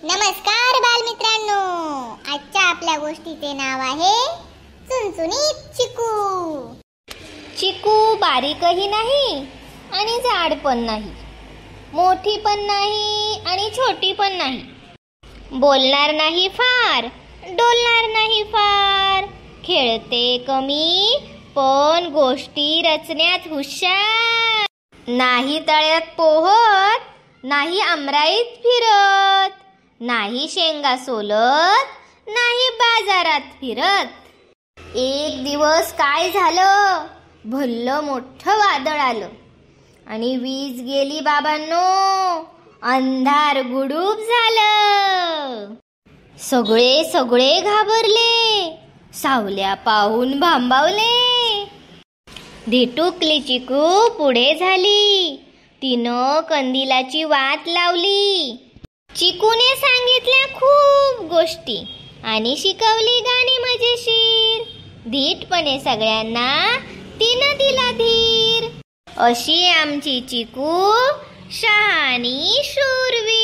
नमस्कार बालमित्रांनो, आजच्या आपल्या गोष्टीचे नाव आहे चुनचुनीत चिकू. चिकू बारीकही नाही आणि जाड पण नाही, मोठी पण नाही आणि छोटी पण नाही, बोलणार नाही फार, डोलणार नाही फार, खेळते कमी पण गोष्टी रचण्यात हुशार. नाही तळ्यात पोहत, नाही आमराईत फिरत, नाही शेंगा सोलत, नाही बाजारात फिरत. एक दिवस काय झालं, भल्लं मोठं वादळ आलं आणि वीज गेली बाबांनो. अंधार गुडूप झालं. सगळे घाबरले, सावल्या पाहून भांबावले. धिटुकली चिकू पुढे झाली, तिनं कंदिलाची वाट लावली. चिकूने सांगितल्या खूप गोष्टी आणि शिकवली गाणी मजेशीर. धीटपणे सगळ्यांना तिनं दिला धीर. अशी आमची चिकू शहाणी शूरवीर.